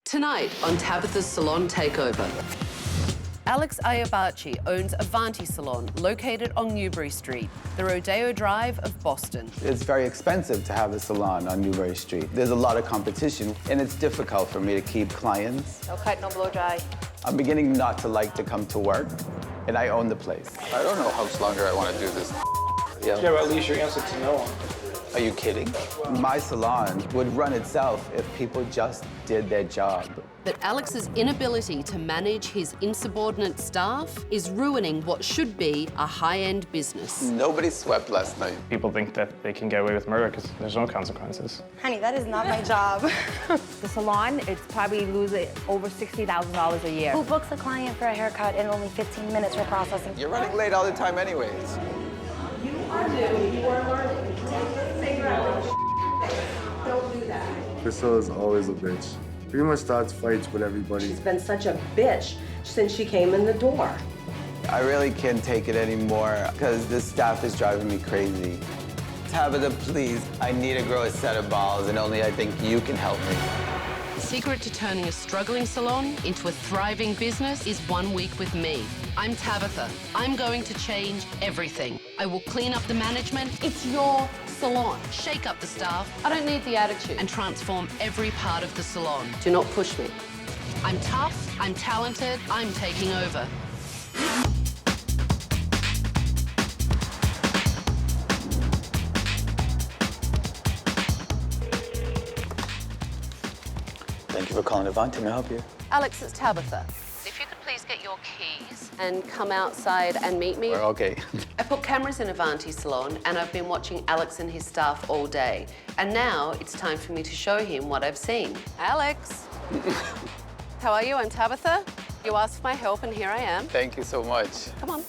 Tonight on Tabatha's Salon Takeover. Alex Ayabachi owns Avanti Salon, located on Newbury Street, the Rodeo Drive of Boston. It's very expensive to have a salon on Newbury Street. There's a lot of competition, and it's difficult for me to keep clients. No cut, no blow dry. I'm beginning not to like to come to work, and I own the place. I don't know how much longer I want to do this. Yeah, but at least your answer to no one. Are you kidding? My salon would run itself if people just did their job. But Alex's inability to manage his insubordinate staff is ruining what should be a high-end business. Nobody swept last night. People think that they can get away with murder because there's no consequences. Honey, that is not my job. The salon, it's probably losing over $60,000 a year. Who books a client for a haircut in only 15 minutes for processing? You're running late all the time anyways. Priscilla's always a bitch. Pretty much starts fights with everybody. She's been such a bitch since she came in the door. I really can't take it anymore because this staff is driving me crazy. Tabatha, please, I need to grow a set of balls, and only I think you can help me. The secret to turning a struggling salon into a thriving business is 1 week with me. I'm Tabatha. I'm going to change everything. I will clean up the management. It's your salon. Shake up the staff. I don't need the attitude. And transform every part of the salon. Do not push me. I'm tough, I'm talented, I'm taking over. Thank you for calling Avanti. May I help you? Alex, it's Tabatha. If you could please get your keys and come outside and meet me. Okay. I put cameras in Avanti Salon and I've been watching Alex and his staff all day. And now it's time for me to show him what I've seen. Alex. How are you? I'm Tabatha. You asked for my help and here I am. Thank you so much. Come on.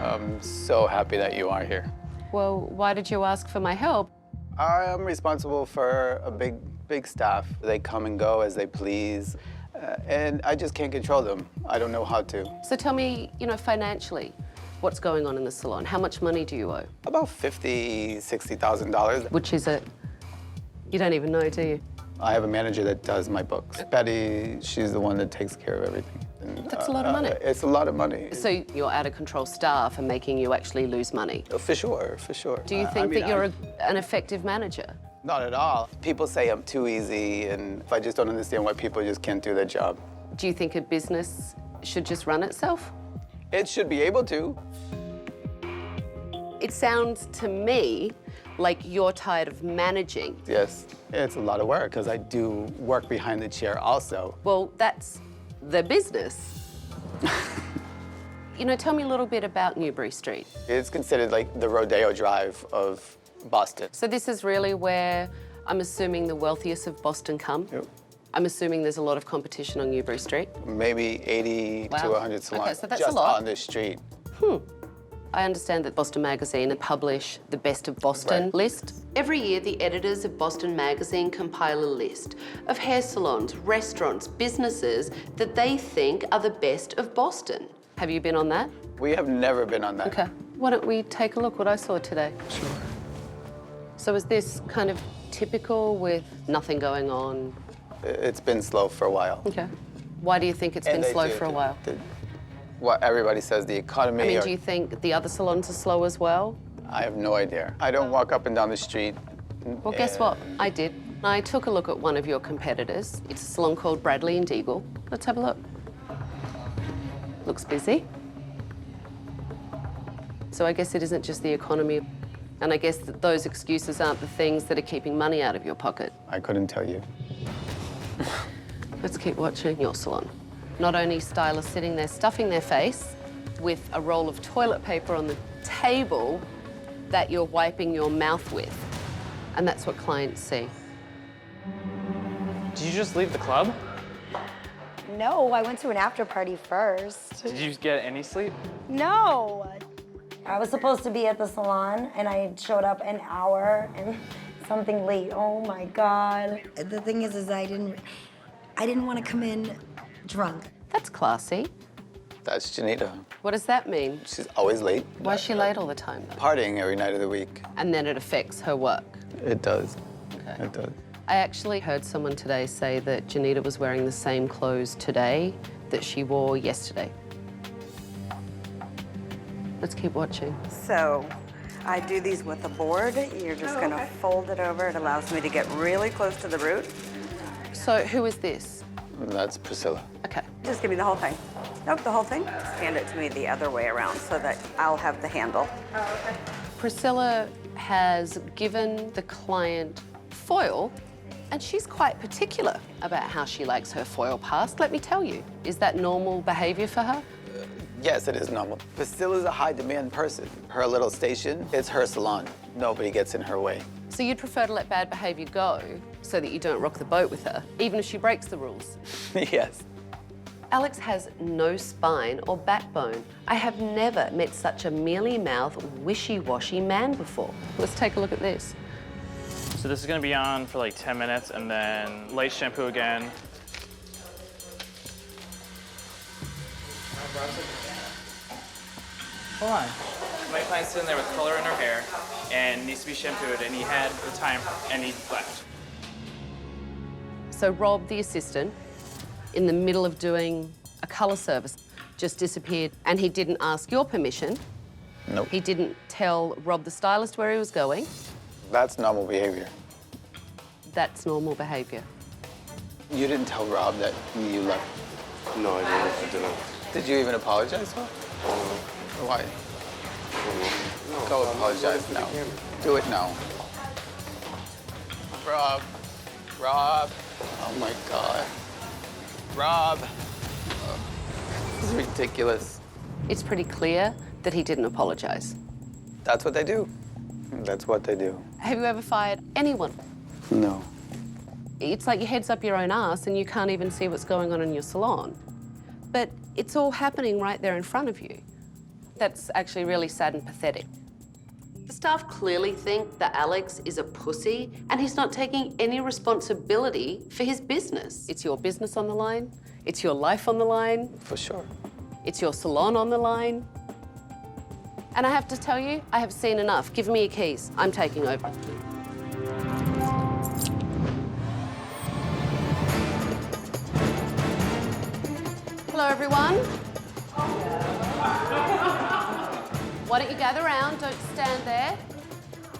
I'm so happy that you are here. Well, why did you ask for my help? I'm responsible for a big staff. They come and go as they please, and I just can't control them. I don't know how to. So tell me, financially, what's going on in the salon? How much money do you owe? About $50,000, $60,000. Which is it? You don't even know, do you? I have a manager that does my books. Betty, she's the one that takes care of everything. And, That's a lot of money. It's a lot of money. So your out-of-control staff are making you actually lose money? For sure, for sure. Do you think that you're an effective manager? Not at all. People say I'm too easy, and I just don't understand why people just can't do their job. Do you think a business should just run itself? It should be able to. It sounds to me like you're tired of managing. Yes, it's a lot of work, because I do work behind the chair also. Well, that's the business. Tell me a little bit about Newbury Street. It's considered like the Rodeo Drive of Boston. So this is really where I'm assuming the wealthiest of Boston come? Yep. I'm assuming there's a lot of competition on Newbury Street? Maybe 80 to 100 salons Okay, so that's just a lot. on this street. I understand that Boston Magazine publish the Best of Boston Right. list. Every year, the editors of Boston Magazine compile a list of hair salons, restaurants, businesses that they think are the best of Boston. Have you been on that? We have never been on that. Okay. Why don't we take a look what I saw today? Sure. So is this kind of typical with nothing going on? It's been slow for a while. Okay. Why do you think it's been slow for a while? What everybody says, the economy. I mean, do you think the other salons are slow as well? I have no idea. I don't walk up and down the street. Well, guess what? I did. I took a look at one of your competitors. It's a salon called Bradley and Deagle. Let's have a look. Looks busy. So I guess it isn't just the economy. And I guess that those excuses aren't the things that are keeping money out of your pocket. I couldn't tell you. Let's keep watching your salon. Not only stylists sitting there stuffing their face with a roll of toilet paper on the table that you're wiping your mouth with. And that's what clients see. Did you just leave the club? No, I went to an after party first. Did you get any sleep? No. I was supposed to be at the salon and I showed up an hour and something late. Oh my God. The thing is I didn't want to come in drunk. That's classy. That's Janita. What does that mean? She's always late. Why is she late all the time, though? Partying every night of the week. And then it affects her work. It does. Okay. It does. I actually heard someone today say that Janita was wearing the same clothes today that she wore yesterday. Let's keep watching. So I do these with a board. You're just gonna fold it over. It allows me to get really close to the root. So who is this? That's Priscilla. Okay. Just give me the whole thing. Nope, the whole thing. Just hand it to me the other way around so that I'll have the handle. Priscilla has given the client foil, and she's quite particular about how she likes her foil passed, let me tell you. Is that normal behavior for her? Yes, it is normal. Priscilla's a high-demand person. Her little station, it's her salon. Nobody gets in her way. So you'd prefer to let bad behavior go so that you don't rock the boat with her, even if she breaks the rules? Yes. Alex has no spine or backbone. I have never met such a mealy-mouthed, wishy-washy man before. Let's take a look at this. So this is gonna be on for like 10 minutes and then light shampoo again. Hold on. My client's sitting there with color in her hair and needs to be shampooed, and he had the time and he left. So Rob, the assistant, in the middle of doing a colour service, just disappeared, and he didn't ask your permission. Nope. He didn't tell Rob, the stylist, where he was going. That's normal behavior. That's normal behaviour. You didn't tell Rob that you left. No, I didn't. Did you even apologize for it? Why? Go apologize now. Do it now. Rob. Rob. Oh my God. Rob. This is ridiculous. It's pretty clear that he didn't apologise. That's what they do. That's what they do. Have you ever fired anyone? No. It's like your head's up your own ass and you can't even see what's going on in your salon. But it's all happening right there in front of you. That's actually really sad and pathetic. The staff clearly think that Alex is a pussy and he's not taking any responsibility for his business. It's your business on the line. It's your life on the line. For sure. It's your salon on the line. And I have to tell you, I have seen enough. Give me your keys. I'm taking over. Hello, everyone. Why don't you gather around? Don't stand there.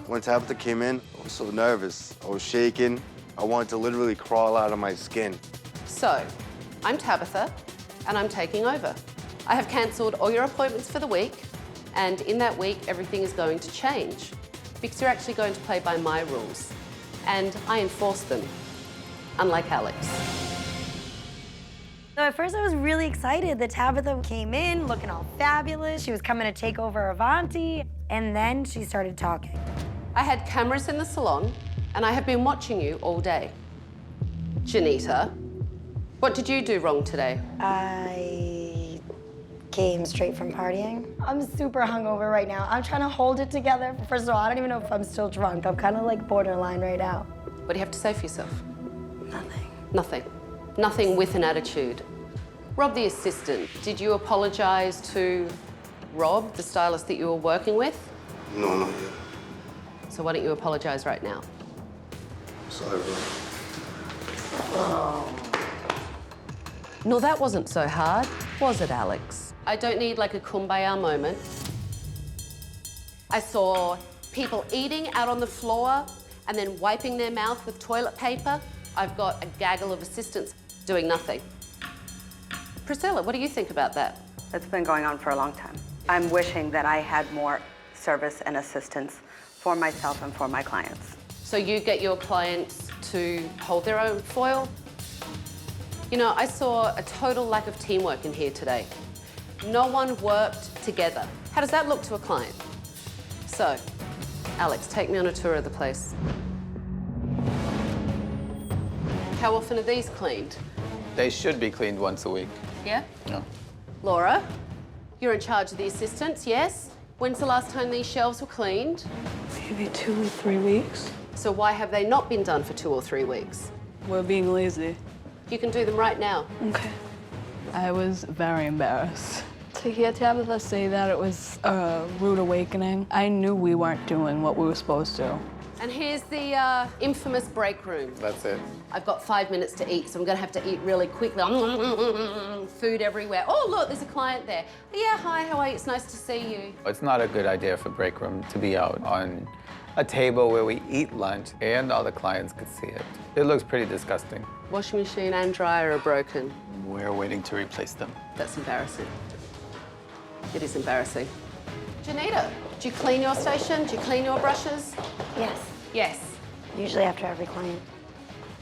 When Tabatha came in, I was so nervous. I was shaking. I wanted to literally crawl out of my skin. So, I'm Tabatha, and I'm taking over. I have cancelled all your appointments for the week, and in that week, everything is going to change because you're actually going to play by my rules, and I enforce them, unlike Alex. So at first I was really excited that Tabatha came in looking all fabulous. She was coming to take over Avanti, and then she started talking. I had cameras in the salon, and I have been watching you all day. Janita, what did you do wrong today? I came straight from partying. I'm super hungover right now. I'm trying to hold it together. First of all, I don't even know if I'm still drunk. I'm kind of like borderline right now. What do you have to say for yourself? Nothing. Nothing. Nothing with an attitude. Rob, the assistant, did you apologise to Rob, the stylist that you were working with? No, not yet. So why don't you apologise right now? Sorry, bro. No, that wasn't so hard, was it, Alex? I don't need like a kumbaya moment. I saw people eating out on the floor and then wiping their mouth with toilet paper. I've got a gaggle of assistants doing nothing. Priscilla, what do you think about that? It's been going on for a long time. I'm wishing that I had more service and assistance for myself and for my clients. So you get your clients to hold their own foil? You know, I saw a total lack of teamwork in here today. No one worked together. How does that look to a client? So, Alex, take me on a tour of the place. How often are these cleaned? They should be cleaned once a week. Yeah? No. Laura, you're in charge of the assistants, yes? When's the last time these shelves were cleaned? Maybe 2 or 3 weeks. So why have they not been done for 2 or 3 weeks? We're being lazy. You can do them right now. Okay. I was very embarrassed. To hear Tabatha say that it was a rude awakening, I knew we weren't doing what we were supposed to. And here's the infamous break room. That's it. I've got 5 minutes to eat, so I'm gonna have to eat really quickly. Food everywhere. Oh, look, there's a client there. Yeah, hi, how are you? It's nice to see you. It's not a good idea for break room to be out on a table where we eat lunch and all the clients could see it. It looks pretty disgusting. Washing machine and dryer are broken. We're waiting to replace them. That's embarrassing. It is embarrassing. Janita, do you clean your station? Do you clean your brushes? Yes. Yes. Usually after every client.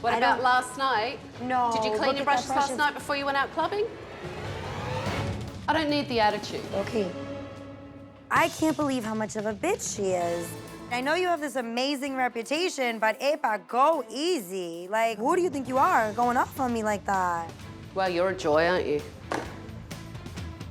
What about last night? No. Did you clean your brushes last night before you went out clubbing? I don't need the attitude. Okay. I can't believe how much of a bitch she is. I know you have this amazing reputation, but Epa, go easy. Like, who do you think you are going off on me like that? Well, you're a joy, aren't you?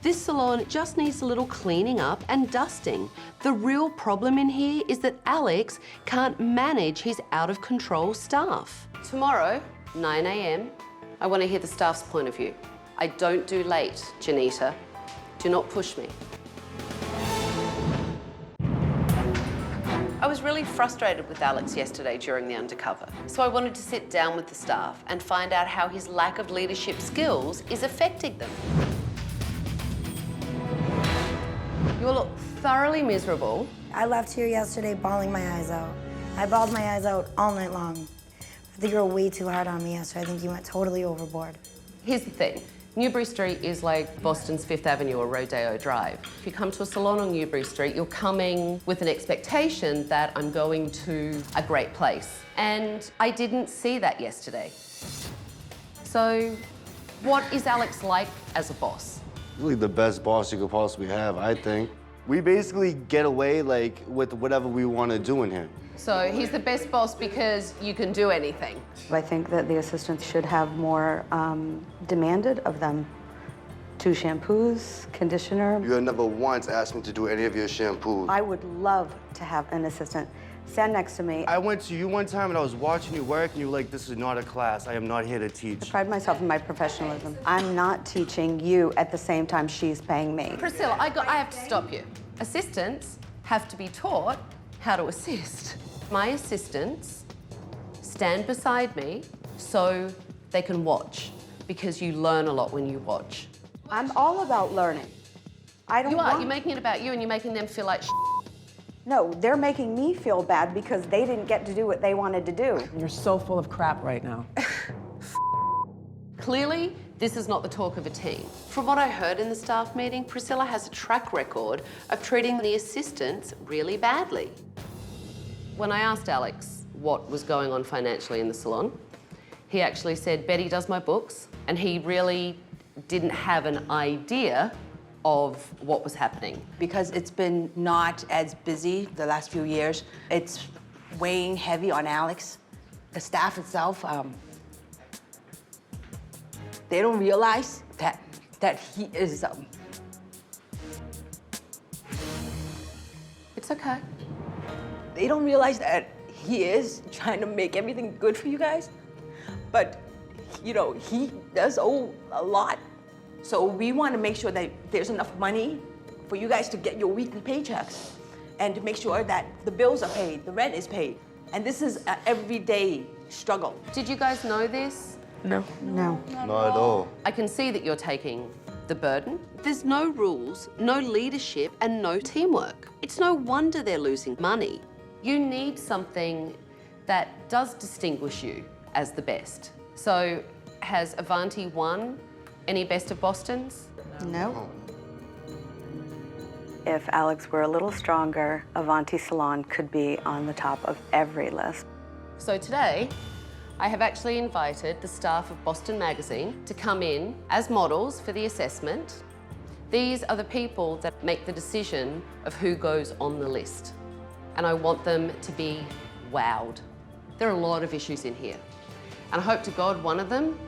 This salon just needs a little cleaning up and dusting. The real problem in here is that Alex can't manage his out-of-control staff. Tomorrow, 9 a.m., I want to hear the staff's point of view. I don't do late, Janita. Do not push me. I was really frustrated with Alex yesterday during the Undercover, so I wanted to sit down with the staff and find out how his lack of leadership skills is affecting them. You all look thoroughly miserable. I left here yesterday bawling my eyes out. I bawled my eyes out all night long. I think you were way too hard on me yesterday. I think you went totally overboard. Here's the thing. Newbury Street is like Boston's Fifth Avenue or Rodeo Drive. If you come to a salon on Newbury Street, you're coming with an expectation that I'm going to a great place. And I didn't see that yesterday. So, what is Alex like as a boss? Really the best boss you could possibly have, I think. We basically get away like with whatever we want to do in here. So he's the best boss because you can do anything. I think that the assistants should have more demanded of them. 2 shampoos, conditioner. You have never once asked me to do any of your shampoos. I would love to have an assistant stand next to me. I went to you one time and I was watching you work and you were like, this is not a class. I am not here to I teach. pride myself in my professionalism. I'm not teaching you at the same time she's paying me. Priscilla, I have to stop you. Assistants have to be taught how to assist. My assistants stand beside me so they can watch, because you learn a lot when you watch. I'm all about learning. I don't You are. want... You're making it about you and you're making them feel like No, they're making me feel bad because they didn't get to do what they wanted to do. You're so full of crap right now. Clearly, this is not the talk of a team. From what I heard in the staff meeting, Priscilla has a track record of treating the assistants really badly. When I asked Alex what was going on financially in the salon, he actually said, Betty does my books, and he really didn't have an idea of what was happening. Because it's been not as busy the last few years, it's weighing heavy on Alex. The staff itself, they don't realize that he is. It's okay. They don't realize that he is trying to make everything good for you guys, but you know he does owe a lot. So we want to make sure that there's enough money for you guys to get your weekly paychecks and to make sure that the bills are paid, the rent is paid. And this is an everyday struggle. Did you guys know this? No. No. Not at all. I can see that you're taking the burden. There's no rules, no leadership, and no teamwork. It's no wonder they're losing money. You need something that does distinguish you as the best. So has Avanti won any Best of Bostons? No. If Alex were a little stronger, Avanti Salon could be on the top of every list. So today, I have actually invited the staff of Boston Magazine to come in as models for the assessment. These are the people that make the decision of who goes on the list. And I want them to be wowed. There are a lot of issues in here. And I hope to God one of them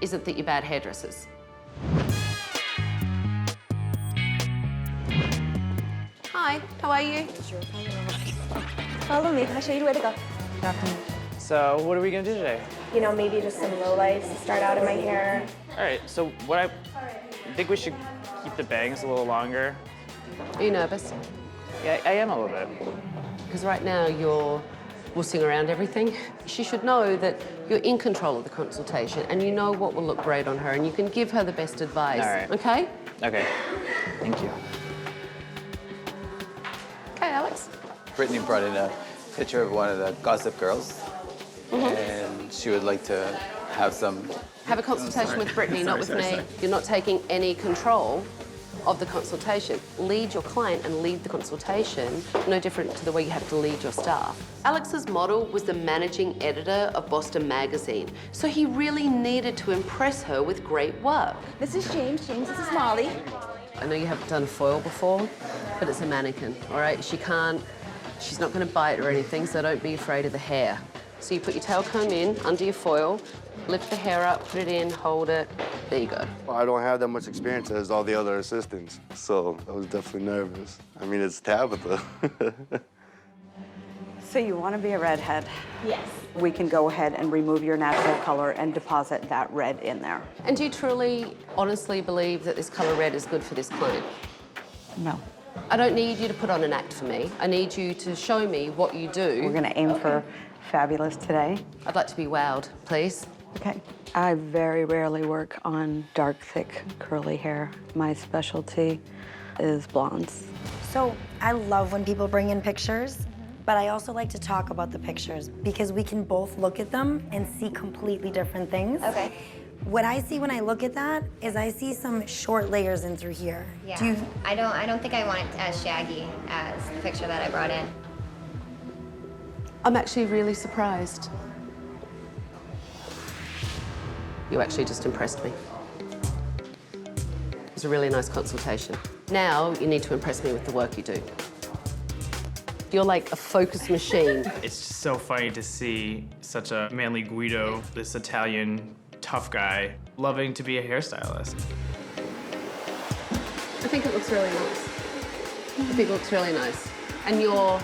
isn't that you're bad hairdressers. Hi, how are you? Follow me, I'll show you where to go. So what are we gonna do today? You know, maybe just some lowlights to start out in my hair. All right, so what I think we should keep the bangs a little longer. Are you nervous? Yeah, I am a little bit. Because right now you're wussing around everything. She should know that you're in control of the consultation and you know what will look great on her and you can give her the best advice. All right. Okay? Okay. Thank you. Okay, Alex. Brittany brought in a picture of one of the Gossip Girls, and she would like to have a consultation with Brittany, not with me. You're not taking any control of the consultation. Lead your client and lead the consultation, no different to the way you have to lead your staff. Alex's model was the managing editor of Boston Magazine, so he really needed to impress her with great work. This is James. James, this is Molly. I know you haven't done foil before, but it's a mannequin, all right? She's not gonna bite or anything, so don't be afraid of the hair. So you put your tail comb in, under your foil, lift the hair up, put it in, hold it, there you go. Well, I don't have that much experience as all the other assistants, so I was definitely nervous. I mean, it's Tabatha. So you want to be a redhead? Yes. We can go ahead and remove your natural color and deposit that red in there. And do you truly, honestly believe that this color red is good for this client? No. I don't need you to put on an act for me. I need you to show me what you do. We're going to aim for fabulous today. I'd like to be wowed, please. Okay. I very rarely work on dark, thick, curly hair. My specialty is blondes. So I love when people bring in pictures, but I also like to talk about the pictures because we can both look at them and see completely different things. Okay. What I see when I look at that is I see some short layers in through here. Yeah. I don't think I want it as shaggy as the picture that I brought in. I'm actually really surprised. You actually just impressed me. It was a really nice consultation. Now you need to impress me with the work you do. You're like a focus machine. It's just so funny to see such a manly Guido, this Italian tough guy, loving to be a hairstylist. I think it looks really nice. I think it looks really nice. And you're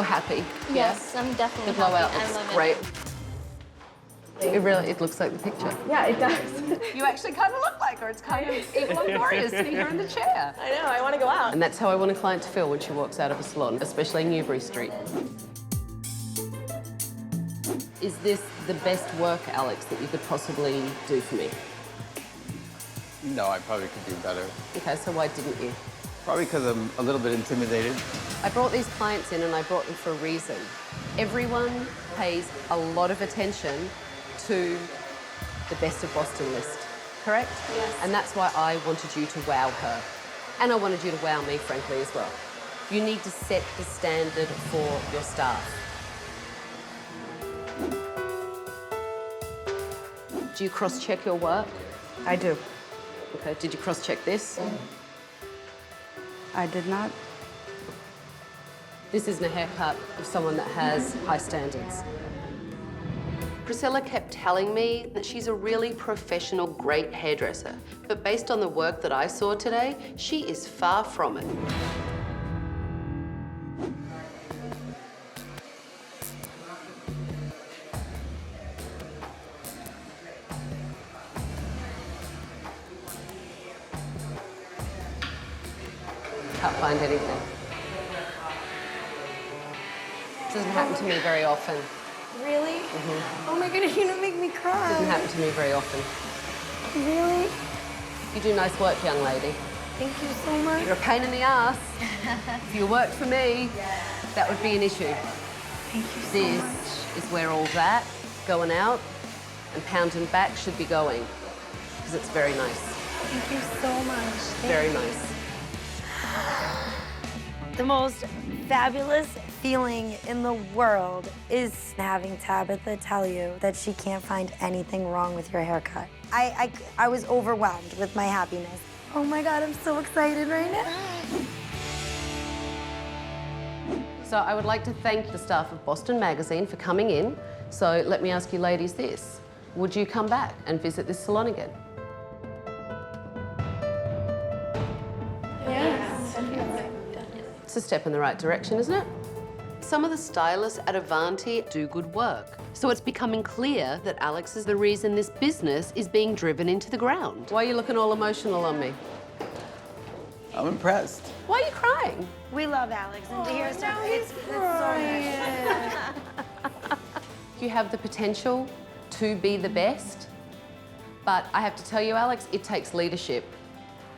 happy. Yes, I'm definitely The blowout happy. I looks love great. It looks like the picture. Yeah, it does. You actually kind of look like her. It's kind of equal and glorious sitting here in the chair. I know, I want to go out. And that's how I want a client to feel when she walks out of a salon, especially Newbury Street. Is this the best work, Alex, that you could possibly do for me? No, I probably could do better. Okay, so why didn't you? Probably because I'm a little bit intimidated. I brought these clients in and I brought them for a reason. Everyone pays a lot of attention to the best of Boston list, correct? Yes. And that's why I wanted you to wow her. And I wanted you to wow me, frankly, as well. You need to set the standard for your staff. Do you cross-check your work? I do. Okay, did you cross-check this? I did not. This isn't a haircut of someone that has high standards. Priscilla kept telling me that she's a really professional, great hairdresser, but based on the work that I saw today, she is far from it. Can't find anything. Doesn't happen to me very often. Really? Oh my goodness, you're gonna make me cry. Doesn't happen to me very often. Really? You do nice work, young lady. Thank you so much. You're a pain in the ass. If you worked for me, that would be an issue. Thank you so This much. is where all that going out and pounding back should be going, because it's very nice. Thank you so much. Very nice. The most fabulous feeling in the world is having Tabatha tell you that she can't find anything wrong with your haircut. I was overwhelmed with my happiness. Oh my God, I'm so excited right now. So I would like to thank the staff of Boston Magazine for coming in. So let me ask you ladies this. Would you come back and visit this salon again? It's a step in the right direction, isn't it? Some of the stylists at Avanti do good work. So it's becoming clear that Alex is the reason this business is being driven into the ground. Why are you looking all emotional on me? I'm impressed. Why are you crying? We love Alex, and to hear stuff, it's so nice. You have the potential to be the best, but I have to tell you, Alex, it takes leadership.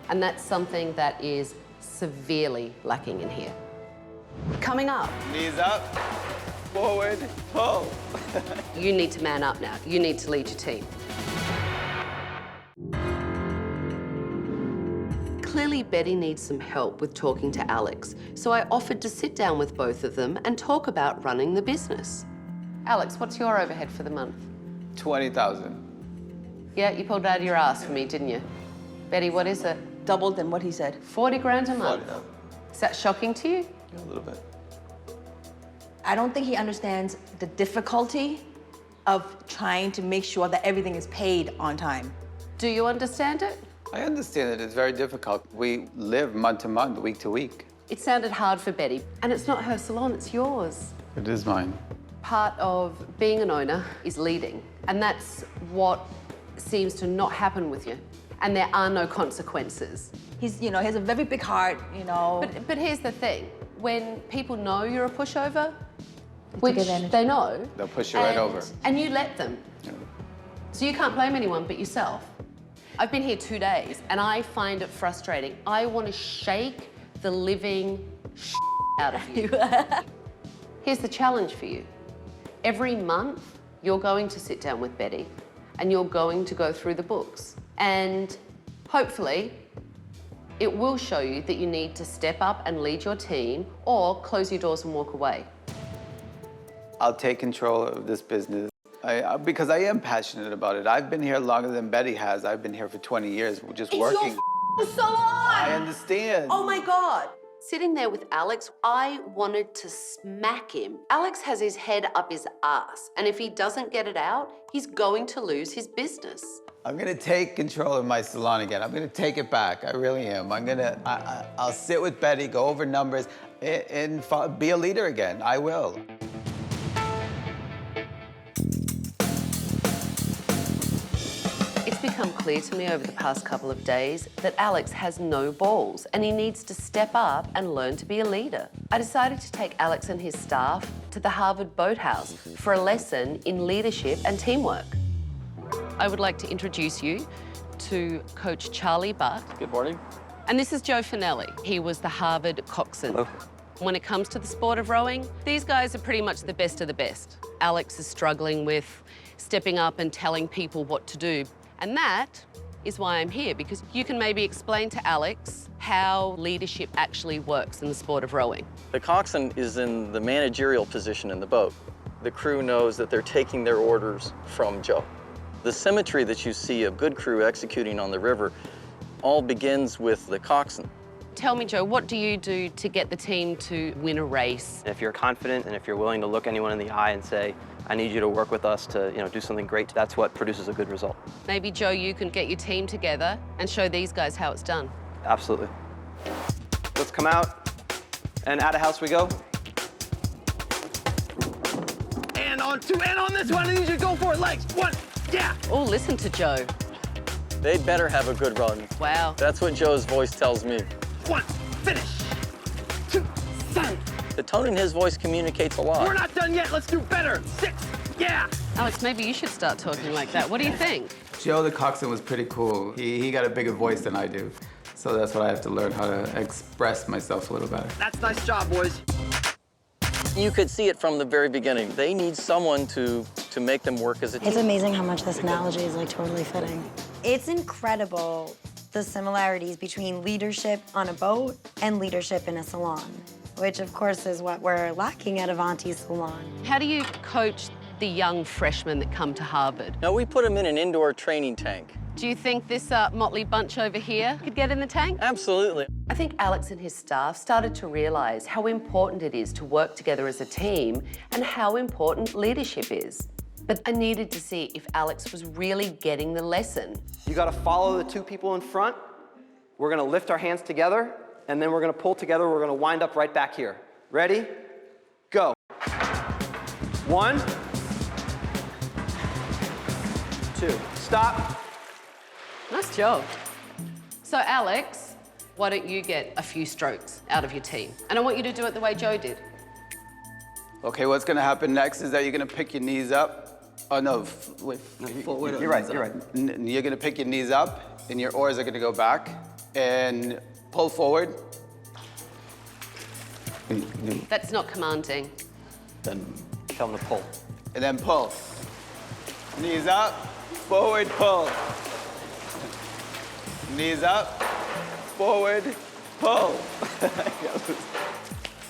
And that's something that is severely lacking in here. Coming up. Knees up, forward, pull. You need to man up now. You need to lead your team. Clearly, Betty needs some help with talking to Alex, so I offered to sit down with both of them and talk about running the business. Alex, what's your overhead for the month? 20,000. Yeah, you pulled it out of your ass for me, didn't you? Betty, what is it? Double than what he said. 40 grand a month. 40,000. Is that shocking to you? Yeah, a little bit. I don't think he understands the difficulty of trying to make sure that everything is paid on time. Do you understand it? I understand it. It's very difficult. We live month to month, week to week. It sounded hard for Betty, and it's not her salon, it's yours. It is mine. Part of being an owner is leading, and that's what seems to not happen with you. And there are no consequences. He's, he has a very big heart, But here's the thing. When people know you're a pushover, which they know, they'll push you right over. And you let them. Yeah. So you can't blame anyone but yourself. I've been here 2 days, and I find it frustrating. I want to shake the living out of you. Here's the challenge for you. Every month, you're going to sit down with Betty, and you're going to go through the books. And hopefully, it will show you that you need to step up and lead your team or close your doors and walk away. I'll take control of this business because I am passionate about it. I've been here longer than Betty has. I've been here for 20 years, just working. It's your salon! I understand. Oh my God. Sitting there with Alex, I wanted to smack him. Alex has his head up his ass, and if he doesn't get it out, he's going to lose his business. I'm gonna take control of my salon again. I'm gonna take it back. I really am. I'll sit with Betty, go over numbers, and be a leader again. I will. It's become clear to me over the past couple of days that Alex has no balls and he needs to step up and learn to be a leader. I decided to take Alex and his staff to the Harvard Boathouse for a lesson in leadership and teamwork. I would like to introduce you to Coach Charlie Butt. Good morning. And this is Joe Finelli. He was the Harvard coxswain. Hello. When it comes to the sport of rowing, these guys are pretty much the best of the best. Alex is struggling with stepping up and telling people what to do. And that is why I'm here, because you can maybe explain to Alex how leadership actually works in the sport of rowing. The coxswain is in the managerial position in the boat. The crew knows that they're taking their orders from Joe. The symmetry that you see of good crew executing on the river all begins with the coxswain. Tell me, Joe, what do you do to get the team to win a race? If you're confident and if you're willing to look anyone in the eye and say, I need you to work with us to do something great, that's what produces a good result. Maybe, Joe, you can get your team together and show these guys how it's done. Absolutely. Let's come out, and out of house we go. And on two, and on this one, I need you to go for it, legs. One, yeah. Oh, listen to Joe. They'd better have a good run. Wow. That's what Joe's voice tells me. One, finish. Two, seven. The tone in his voice communicates a lot. We're not done yet, let's do better. Six, yeah. Alex, maybe you should start talking like that. What do you think? Joe the coxswain was pretty cool. He got a bigger voice than I do. So that's what I have to learn, how to express myself a little better. That's a nice job, boys. You could see it from the very beginning. They need someone to make them work as a team. It's amazing how much this analogy is like totally fitting. It's incredible the similarities between leadership on a boat and leadership in a salon, which of course is what we're lacking at Avanti's salon. How do you coach the young freshmen that come to Harvard? Now, we put them in an indoor training tank. Do you think this motley bunch over here could get in the tank? Absolutely. I think Alex and his staff started to realize how important it is to work together as a team and how important leadership is. But I needed to see if Alex was really getting the lesson. You gotta follow the two people in front. We're gonna lift our hands together, and then we're gonna pull together. We're gonna wind up right back here. Ready? Go. One. Two. Stop. Nice job. So Alex, why don't you get a few strokes out of your team? And I want you to do it the way Joe did. Okay, what's gonna happen next is that you're gonna pick your knees up. Oh no, wait, forward. You're right, you're right. You're gonna pick your knees up and your oars are gonna go back and pull forward. That's not commanding. Then tell them to pull. And then pull. Knees up, forward, pull. Knees up, forward, pull.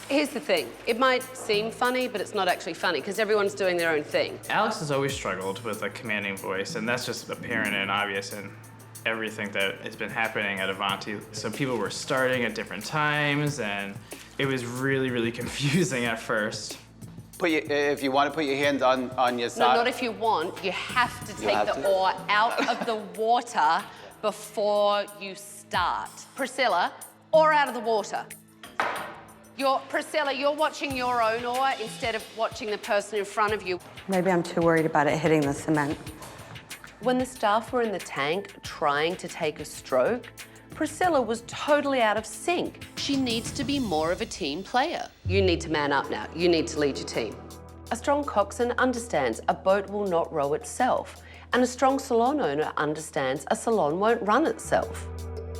Here's the thing. It might seem funny, but it's not actually funny because everyone's doing their own thing. Alex has always struggled with a commanding voice, and that's just apparent and obvious in everything that has been happening at Avanti. So people were starting at different times, and it was really, really confusing at first. If you want to put your hands on your side. No, not if you want. You have to take the oar out of the water before you start. Priscilla, oar out of the water. Priscilla, you're watching your own oar instead of watching the person in front of you. Maybe I'm too worried about it hitting the cement. When the staff were in the tank trying to take a stroke, Priscilla was totally out of sync. She needs to be more of a team player. You need to man up now. You need to lead your team. A strong coxswain understands a boat will not row itself, and a strong salon owner understands a salon won't run itself.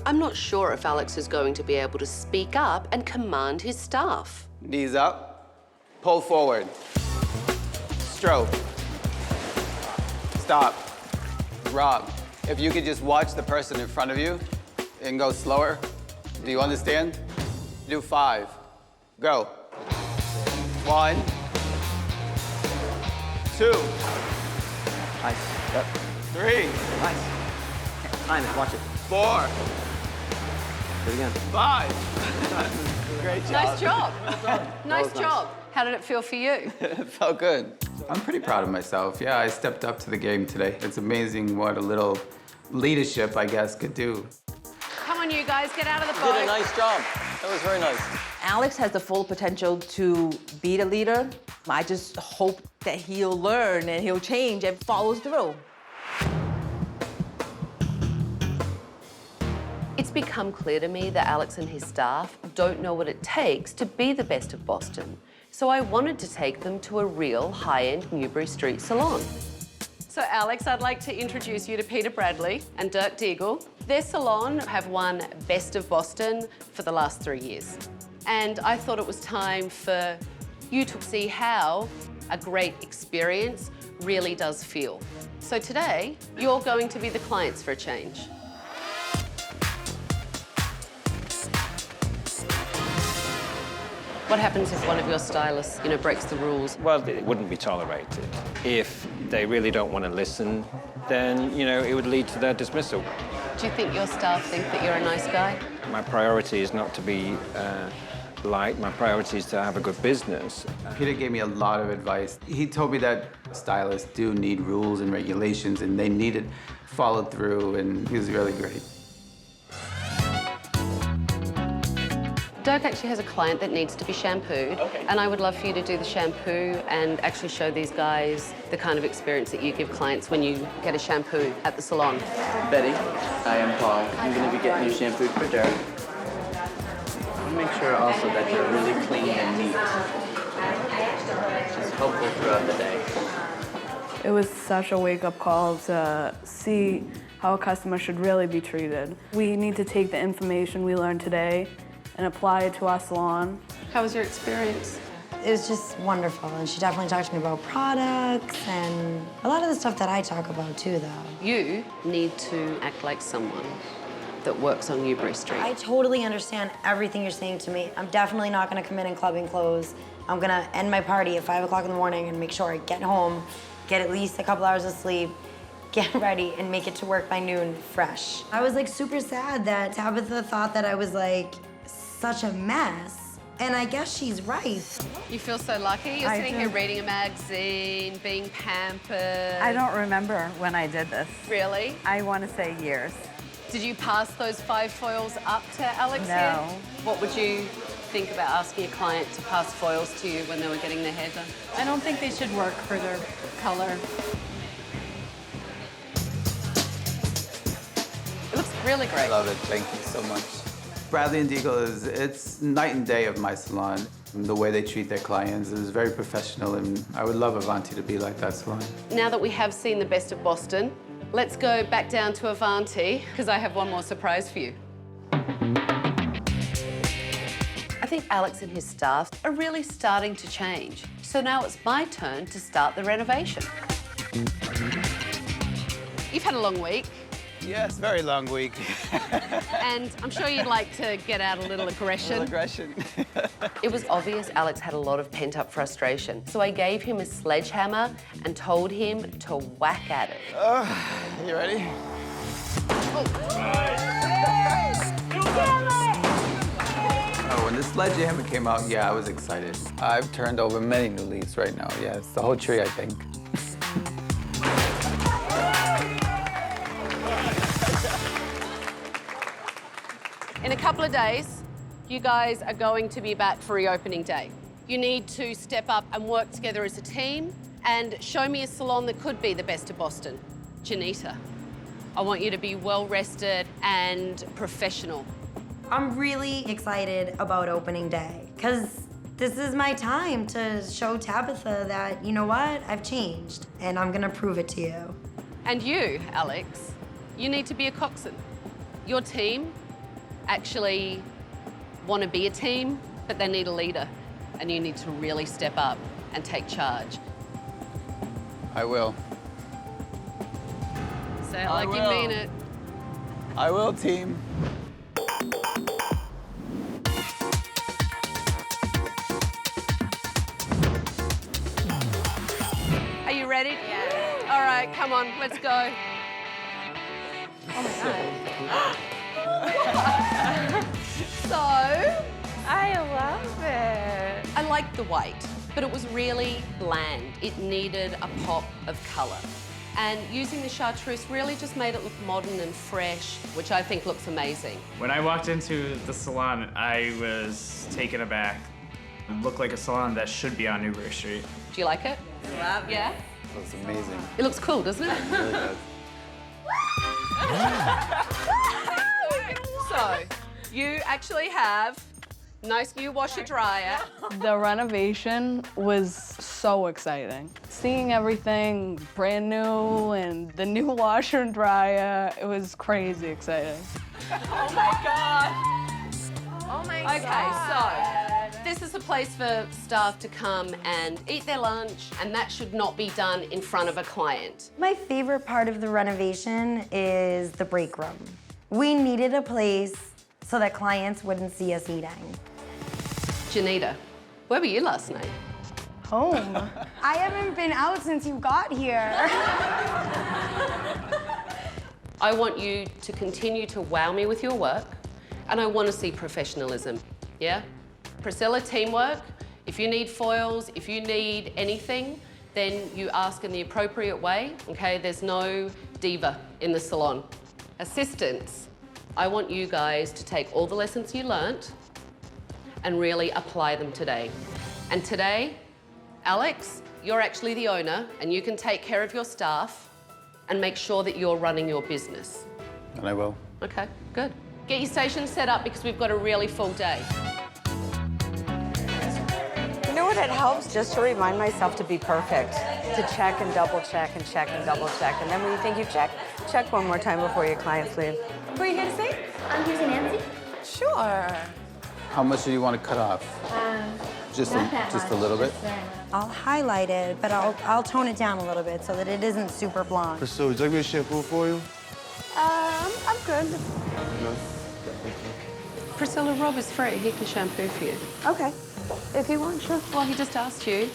I'm not sure if Alex is going to be able to speak up and command his staff. Knees up, pull forward, stroke, stop, Rob. If you could just watch the person in front of you and go slower. Do you understand? Do 5. Go. 1, 2. Nice. Yep. 3. Nice. Time it. Watch it. 4. Do it again. 5. Great job. Nice job. Nice job. How did it feel for you? It felt good. I'm pretty proud of myself. Yeah, I stepped up to the game today. It's amazing what a little leadership, I guess, could do. Come on, you guys, get out of the You boat. did a nice job. That was very nice. Alex has the full potential to be the leader. I just hope that he'll learn and he'll change and follows through. It's become clear to me that Alex and his staff don't know what it takes to be the best of Boston. So I wanted to take them to a real high-end Newbury Street salon. So Alex, I'd like to introduce you to Peter Bradley and Dirk Deagle. Their salon have won Best of Boston for the last 3 years. And I thought it was time for you to see how a great experience really does feel. So today, you're going to be the clients for a change. What happens if one of your stylists, breaks the rules? Well, it wouldn't be tolerated. If they really don't want to listen, then, it would lead to their dismissal. Do you think your staff think that you're a nice guy? My priority is not to be liked. My priority is to have a good business. Peter gave me a lot of advice. He told me that stylists do need rules and regulations, and they need it followed through, and he was really great. Dirk actually has a client that needs to be shampooed, and I would love for you to do the shampoo and actually show these guys the kind of experience that you give clients when you get a shampoo at the salon. Betty, I am Paul. I'm going to be getting you shampooed for Dirk. Make sure also that you're really clean and neat. It's helpful throughout the day. It was such a wake-up call to see how a customer should really be treated. We need to take the information we learned today and apply it to our salon. How was your experience? It was just wonderful, and she definitely talked to me about products and a lot of the stuff that I talk about too, though. You need to act like someone that works on Newbury Street. I totally understand everything you're saying to me. I'm definitely not gonna come in clubbing clothes. I'm gonna end my party at 5 o'clock in the morning and make sure I get home, get at least a couple hours of sleep, get ready, and make it to work by noon fresh. I was super sad that Tabatha thought that I was such a mess, and I guess she's right. You feel so lucky. You're sitting here reading a magazine, being pampered. I don't remember when I did this. Really? I want to say years. Did you pass those 5 foils up to Alex No. here? What would you think about asking a client to pass foils to you when they were getting their hair done? I don't think they should work for their color. It looks really great. I love it. Thank you so much. Bradley and Deagle it's night and day of my salon. The way they treat their clients is very professional, and I would love Avanti to be like that salon. Now that we have seen the best of Boston, let's go back down to Avanti, because I have one more surprise for you. I think Alex and his staff are really starting to change. So now it's my turn to start the renovation. You've had a long week. Yes, very long week. And I'm sure you'd like to get out a little aggression. A little aggression. It was obvious Alex had a lot of pent-up frustration. So I gave him a sledgehammer and told him to whack at it. You ready? Oh, when the sledgehammer came out, yeah, I was excited. I've turned over many new leaves right now. Yeah, it's the whole tree, I think. In a couple of days, you guys are going to be back for reopening day. You need to step up and work together as a team and show me a salon that could be the best of Boston. Janita, I want you to be well-rested and professional. I'm really excited about opening day because this is my time to show Tabatha that, you know what, I've changed and I'm gonna prove it to you. And you, Alex, you need to be a coxswain. Your team actually want to be a team, but they need a leader. And you need to really step up and take charge. I will. Say it like you mean it. I will, team. Are you ready? Yeah. All right, come on, let's go. Oh my God. So, I love it. I liked the white, but it was really bland. It needed a pop of color. And using the chartreuse really just made it look modern and fresh, which I think looks amazing. When I walked into the salon, I was taken aback. It looked like a salon that should be on Newbury Street. Do you like it? Love it. Yeah? That's amazing. It looks cool, doesn't it? It really does. So, you actually have nice new washer dryer. The renovation was so exciting. Seeing everything brand new and the new washer and dryer, it was crazy exciting. Oh my God. Oh my Okay, God. so this is a place for staff to come and eat their lunch, and that should not be done in front of a client. My favorite part of the renovation is the break room. We needed a place so that clients wouldn't see us eating. Janita, where were you last night? Home. I haven't been out since you got here. I want you to continue to wow me with your work, and I want to see professionalism, yeah? Priscilla, teamwork. If you need foils, if you need anything, then you ask in the appropriate way, okay? There's no diva in the salon. Assistants, I want you guys to take all the lessons you learnt and really apply them today. And today, Alex, you're actually the owner and you can take care of your staff and make sure that you're running your business. And I will. Okay, good. Get your station set up because we've got a really full day. You know what, it helps just to remind myself to be perfect, to check and double check and check and double check. And then when you think you check one more time before your clients leave. Who are you here to see? I'm here to see Nancy. Sure. How much do you want to cut off? Just a little bit? I'll highlight it, but I'll tone it down a little bit so that it isn't super blonde. Priscilla, would you like me to shampoo for you? I'm good. No? Priscilla, Rob is free. He can shampoo for you. Okay. If you want, sure. Well, he just asked you.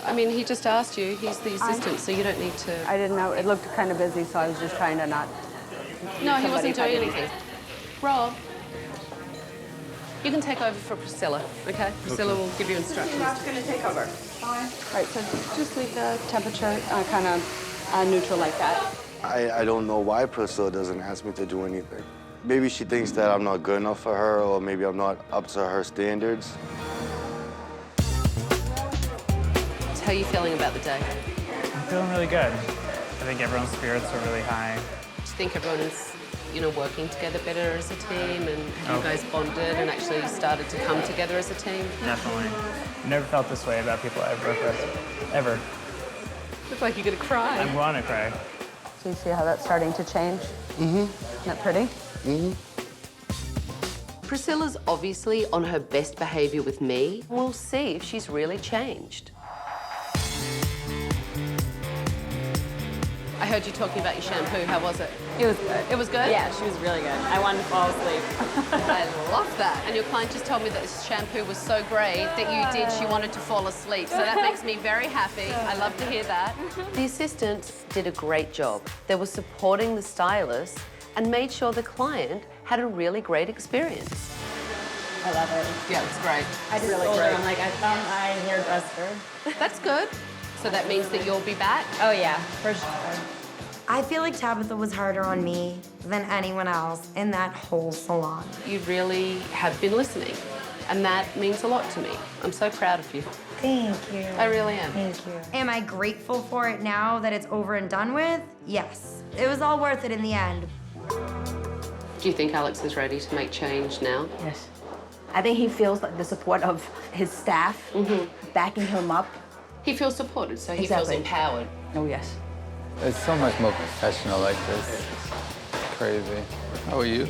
I mean, he just asked you. He's the assistant, so you don't need to... I didn't know. It looked kind of busy, so I was just trying to not... No, he wasn't doing anything. Rob, you can take over for Priscilla, okay? Priscilla will give you instructions. Rob's going to take over. Fine. Right, so just leave the temperature kind of neutral like that. I don't know why Priscilla doesn't ask me to do anything. Maybe she thinks that I'm not good enough for her, or maybe I'm not up to her standards. How are you feeling about the day? I'm feeling really good. I think everyone's spirits are really high. Do you think everyone's you know, working together better as a team, and you guys bonded and actually started to come together as a team? Definitely. Never felt this way about people I've worked with, ever. Look like you're gonna cry. I'm gonna cry. Do you see how that's starting to change? Mm-hmm. Isn't that pretty? Mm-hmm. Priscilla's obviously on her best behavior with me. We'll see if she's really changed. I heard you talking about your shampoo. How was it? It was good. It was good? Yeah, she was really good. I wanted to fall asleep. I love that. And your client just told me that this shampoo was so great that you did, she wanted to fall asleep. So that makes me very happy. I love to hear that. The assistants did a great job. They were supporting the stylist and made sure the client had a really great experience. I love it. Yeah, it's great. I just told her, I'm like, I found my hairdresser. That's good. So that means that you'll be back? Oh yeah, for sure. I feel like Tabatha was harder on me than anyone else in that whole salon. You really have been listening, and that means a lot to me. I'm so proud of you. Thank you. I really am. Thank you. Am I grateful for it now that it's over and done with? Yes. It was all worth it in the end. Do you think Alex is ready to make change now? Yes. I think he feels like the support of his staff backing him up. He feels supported, so he Exactly. feels empowered. Oh, yes. It's so much more professional like this. Crazy. How are you?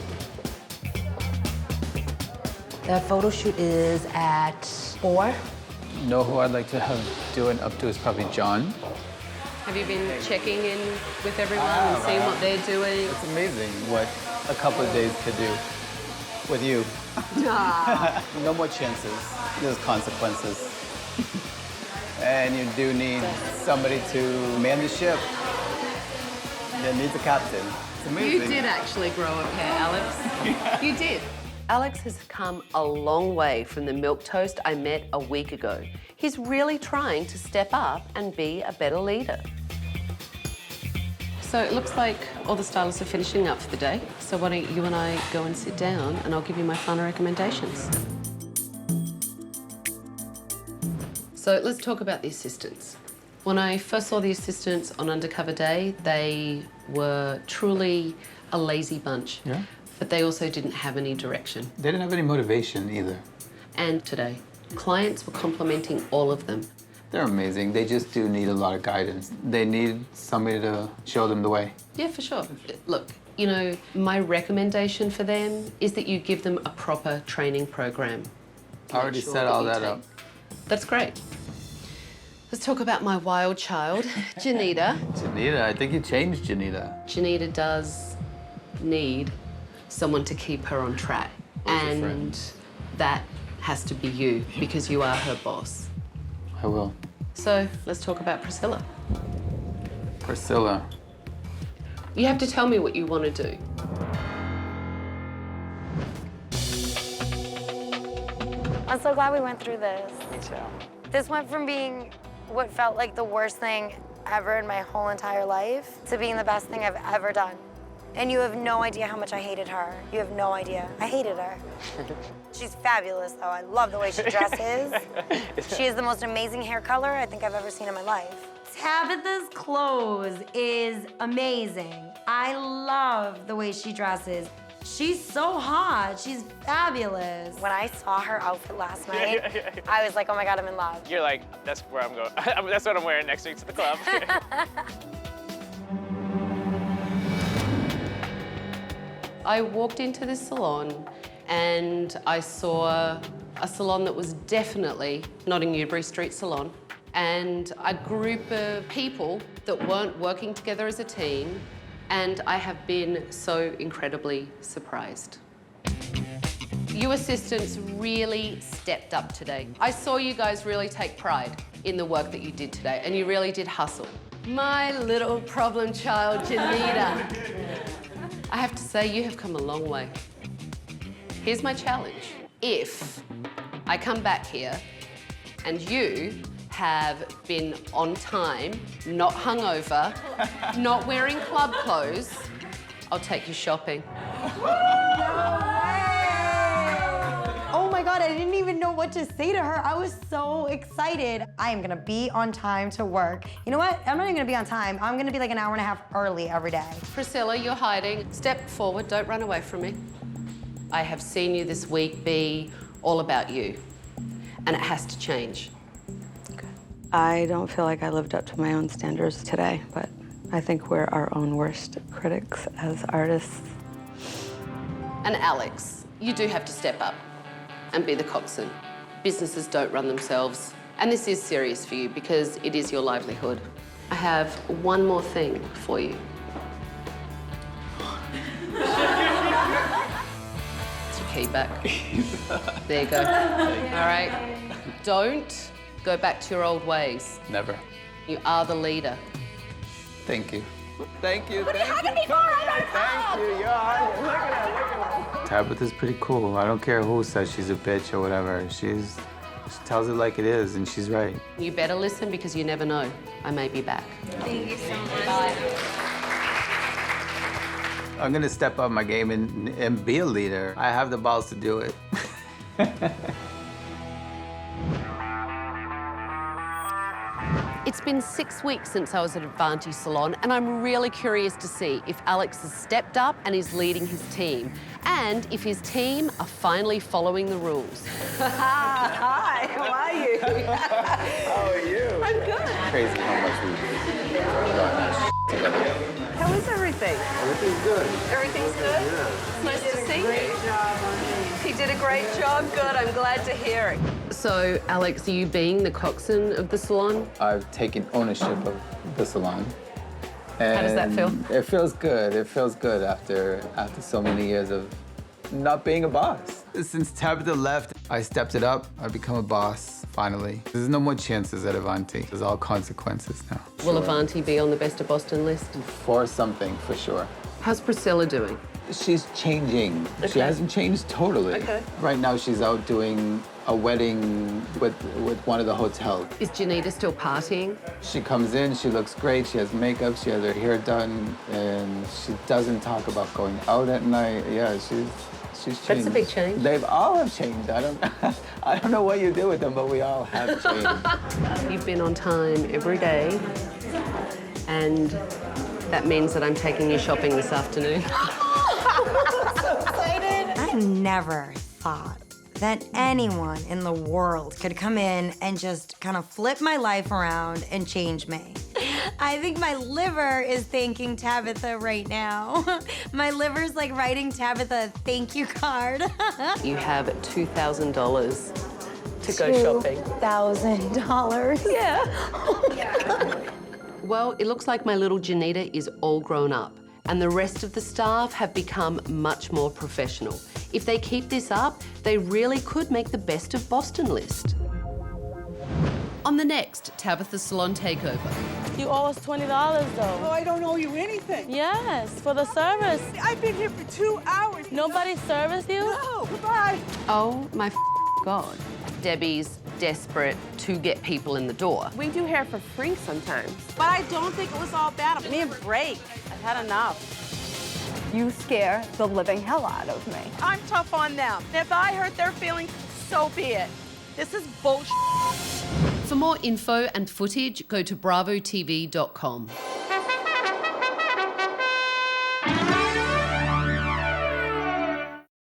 The photo shoot is at 4. You know who I'd like to have do it up to is probably John. Have you been checking in with everyone and seeing what they're doing? It's amazing what a couple of days could do with you. No more chances. There's consequences. And you do need somebody to man the ship. It needs a captain. It's amazing. You did actually grow a pair, Alex. You did. Alex has come a long way from the milquetoast I met a week ago. He's really trying to step up and be a better leader. So it looks like all the stylists are finishing up for the day. So why don't you and I go and sit down and I'll give you my final recommendations. So let's talk about the assistants. When I first saw the assistants on Undercover Day, they were truly a lazy bunch. Yeah? But they also didn't have any direction. They didn't have any motivation either. And today, clients were complimenting all of them. They're amazing. They just do need a lot of guidance. They need somebody to show them the way. Yeah, for sure. Look, you know, my recommendation for them is that you give them a proper training program. I already set all that up. That's great. Let's talk about my wild child, Janita. Janita, I think you changed Janita. Janita does need someone to keep her on track. And that has to be you, because you are her boss. I will. So let's talk about Priscilla. Priscilla. You have to tell me what you want to do. I'm so glad we went through this. Me too. This went from being what felt like the worst thing ever in my whole entire life to being the best thing I've ever done. And you have no idea how much I hated her. You have no idea. I hated her. She's fabulous, though. I love the way she dresses. She has the most amazing hair color I think I've ever seen in my life. Tabatha's clothes is amazing. I love the way she dresses. She's so hot. She's fabulous. When I saw her outfit last night, I was like, oh my God, I'm in love. You're like, that's where I'm going. That's what I'm wearing next week to the club. I walked into this salon and I saw a salon that was definitely not a Newbury Street salon, and a group of people that weren't working together as a team, and I have been so incredibly surprised. You assistants really stepped up today. I saw you guys really take pride in the work that you did today, and you really did hustle. My little problem child, Janita. I have to say, you have come a long way. Here's my challenge. If I come back here and you have been on time, not hungover, not wearing club clothes, I'll take you shopping. Oh my God, God, I didn't even know what to say to her. I was so excited. I am gonna be on time to work. You know what? I'm not even gonna be on time. I'm gonna be like an hour and a half early every day. Priscilla, you're hiding. Step forward, don't run away from me. I have seen you this week be all about you, and it has to change. I don't feel like I lived up to my own standards today, but I think we're our own worst critics as artists. And Alex, you do have to step up and be the coxswain. Businesses don't run themselves, and this is serious for you because it is your livelihood. I have one more thing for you. It's your key back. There you go. All right. Don't go back to your old ways. Never. You are the leader. Thank you. Thank you, What are you thank hugging you. me for? Thank you, you're hugging. Look at her, look at her. Tabatha's pretty cool. I don't care who says she's a bitch or whatever. She tells it like it is, and she's right. You better listen because you never know. I may be back. Thank you so much. I'm gonna step up my game and be a leader. I have the balls to do it. It's been 6 weeks since I was at Advantage Salon, and I'm really curious to see if Alex has stepped up and is leading his team, and if his team are finally following the rules. Hi, how are you? How are you? I'm good. Crazy how much we've gotten together. How is everything? Everything's good. Everything's good? Yeah. It's nice to see you. He did a great job. Good, I'm glad to hear it. So, Alex, are you being the coxswain of the salon? I've taken ownership of the salon. How does that feel? It feels good. It feels good after so many years of not being a boss. Since Tabatha left, I stepped it up. I've become a boss, finally. There's no more chances at Avanti. There's all consequences now. Will Avanti be on the Best of Boston list? For something, for sure. How's Priscilla doing? She's changing. Okay. She hasn't changed totally. Okay. Right now, she's out doing a wedding with one of the hotels. Is Janita still partying? She comes in, she looks great, she has makeup, she has her hair done, and she doesn't talk about going out at night. Yeah, she's changed. That's a big change. They've all have changed. I don't know what you do with them, but we all have changed. You've been on time every day, and that means that I'm taking you shopping this afternoon. So excited. I never thought that anyone in the world could come in and just kind of flip my life around and change me. I think my liver is thanking Tabatha right now. My liver's like writing Tabatha a thank you card. You have $2,000 to go shopping. $2,000? Yeah. Well, it looks like my little Janita is all grown up, and the rest of the staff have become much more professional. If they keep this up, they really could make the Best of Boston list. On the next Tabatha Salon Takeover. You owe us $20, though. Oh, I don't owe you anything. Yes, for the service. I've been here for 2 hours. Nobody serviced you? No, goodbye. Oh my God. Debbie's desperate to get people in the door. We do hair for free sometimes. But I don't think it was all bad. Give me a break. I've had enough. You scare the living hell out of me. I'm tough on them. If I hurt their feelings, so be it. This is bullshit. For more info and footage, go to bravotv.com.